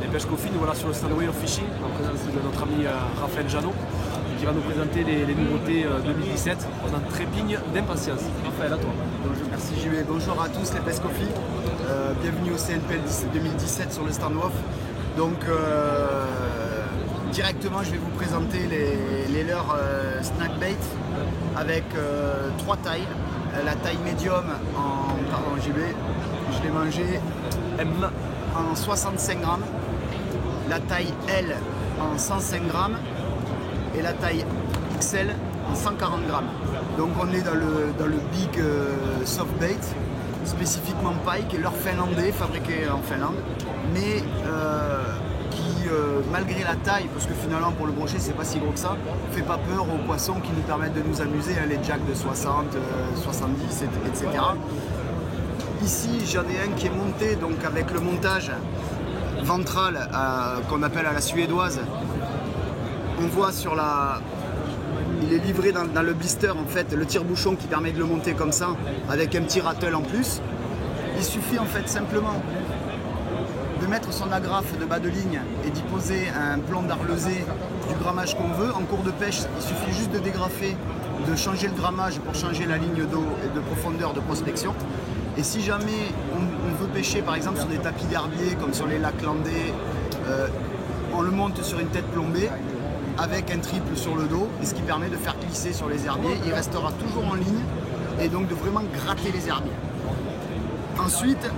pêches Coffee. Nous voilà sur le stand Way of Fishing en présence de notre ami Raphaël Janot qui va nous présenter les nouveautés 2017. On en trépigne d'impatience. Raphaël, à toi. Merci JB. Bonjour à tous les pêches Coffee. Bienvenue au CNPL 2017 sur le stand WOF. Donc directement je vais vous présenter les leurres snackbait avec 3 tailles. La taille médium pardon JB, je l'ai mangé en 65 grammes, la taille L en 105 grammes et la taille XL en 140 grammes. Donc on est dans le big soft bait, spécifiquement pike, leurre finlandais fabriqué en Finlande, mais qui malgré la taille, parce que finalement pour le brochet c'est pas si gros que ça, fait pas peur aux poissons qui nous permettent de nous amuser, hein, les jacks de 60, 70, etc. Ici j'en ai un qui est monté donc avec le montage ventral qu'on appelle à la suédoise. On voit sur la... Il est livré dans le blister en fait, le tire-bouchon qui permet de le monter comme ça, avec un petit rattle en plus. Il suffit en fait simplement de mettre son agrafe de bas de ligne et d'y poser un plomb d'arlesé du grammage qu'on veut. En cours de pêche, il suffit juste de dégrafer, de changer le grammage pour changer la ligne d'eau et de profondeur de prospection. Et si jamais on veut pêcher par exemple sur des tapis d'herbier comme sur les lacs landais, on le monte sur une tête plombée avec un triple sur le dos, et ce qui permet de faire glisser sur les herbiers. Il restera toujours en ligne et donc de vraiment gratter les herbiers. Ensuite,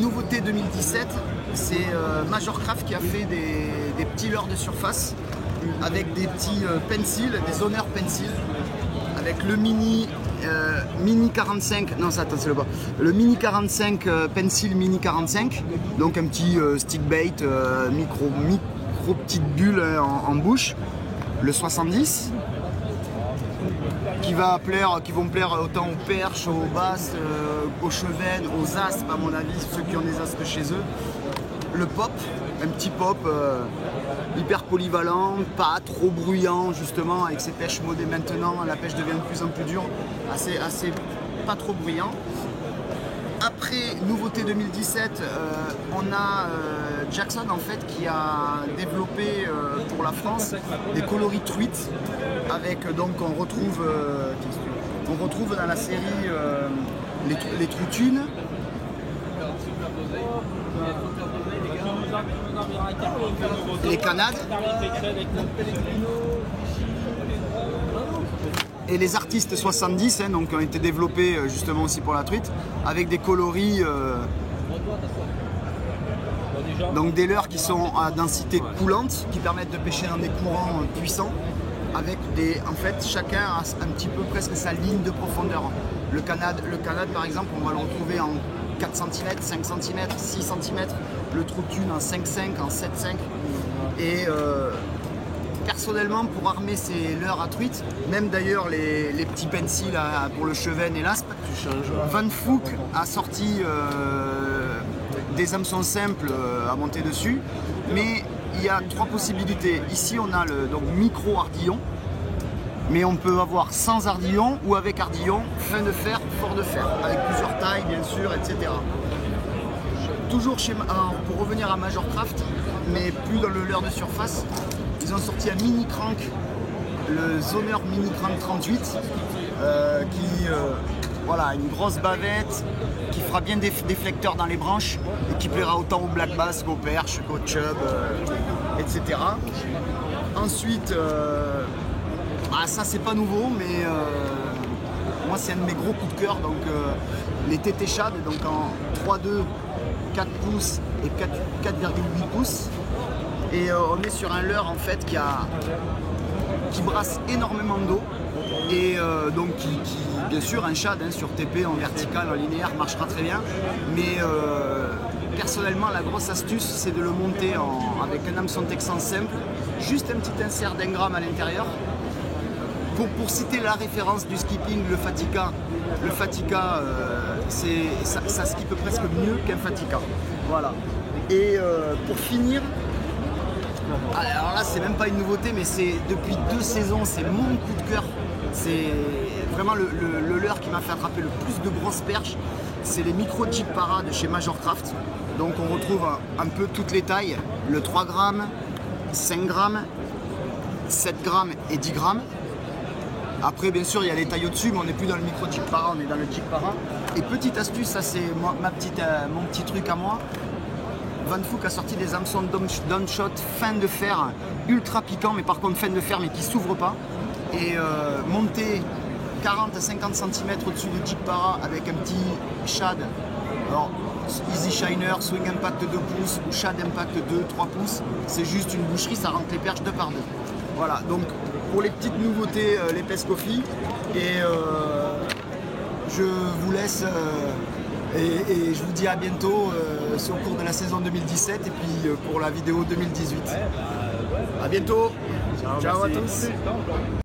nouveauté 2017, c'est Majorcraft qui a fait des petits leurres de surface avec des petits pencils, des zoners pencils, avec le mini 45, non ça attends c'est le bas, le mini 45 pencil mini 45, donc un petit stick bait micro petite bulle en bouche, le 70 qui vont plaire autant aux perches, aux basses, aux chevennes, aux aspes à mon avis, ceux qui ont des aspes chez eux. Le pop, un petit pop hyper polyvalent, pas trop bruyant justement avec ces pêches modées maintenant, la pêche devient de plus en plus dure, assez pas trop bruyant. Après, nouveauté 2017, on a Jackson en fait qui a développé pour la France des coloris truites avec donc on retrouve dans la série les troutunes, les canades et les artistes 70 hein, donc, qui ont été développés justement aussi pour la truite avec des coloris donc des leurres qui sont à densité coulante qui permettent de pêcher dans des courants puissants avec des, en fait chacun a un petit peu presque sa ligne de profondeur. Le canade par exemple on va le retrouver en 4 cm, 5 cm, 6 cm, le troutune en 5,5, en 7,5 et personnellement, pour armer ces leurres à truite, même d'ailleurs les petits pencils pour le cheven et l'aspe, Van Fook a sorti des hameçons simples à monter dessus, mais il y a 3 possibilités. Ici, on a le micro ardillon, mais on peut avoir sans ardillon ou avec ardillon, fin de fer, fort de fer, avec plusieurs tailles bien sûr, etc. Toujours pour revenir à Majorcraft, mais plus dans le leurre de surface, ils ont sorti un mini crank, le Zoner Mini Crank 38, voilà, une grosse bavette qui fera bien des déflecteurs dans les branches et qui plaira autant aux black bass qu'aux perches, qu'aux chub, etc. Ensuite, ça c'est pas nouveau, mais moi c'est un de mes gros coups de cœur, donc les TT Shad, donc en 3,2, 4 pouces et 4,8 pouces. Et on est sur un leurre en fait qui brasse énormément d'eau et donc qui bien sûr un shad hein, sur TP en vertical, en linéaire marchera très bien, mais personnellement la grosse astuce c'est de le monter avec un hameçon texan simple, juste un petit insert d'1 gramme à l'intérieur. Pour citer la référence du skipping, le Fatica ça skippe presque mieux qu'un Fatica. Voilà. Et pour finir, alors là c'est même pas une nouveauté, mais c'est depuis 2 saisons, c'est mon coup de cœur. C'est vraiment le leurre qui m'a fait attraper le plus de grosses perches. c'est les micro Jeep Para de chez Majorcraft. Donc on retrouve un peu toutes les tailles, le 3 grammes, 5 grammes, 7 grammes et 10 grammes. Après bien sûr il y a les tailles au-dessus, mais on n'est plus dans le micro Jeep Para, on est dans le Jeep Para. Et petite astuce, ça c'est mon petit truc à moi. Van Fouque a sorti des hameçons Downshot fin de fer, ultra piquant, mais par contre fin de fer mais qui s'ouvre pas. Et monter 40 à 50 cm au-dessus du Jeep Para avec un petit shad, alors Easy Shiner, Swing Impact 2 pouces ou Shad Impact 2-3 pouces, c'est juste une boucherie, ça rentre les perches 2 par 2. Voilà, donc pour les petites nouveautés, les Pescofi, et je vous laisse et je vous dis à bientôt au cours de la saison 2017 et puis pour la vidéo 2018. À bientôt. Ciao à tous.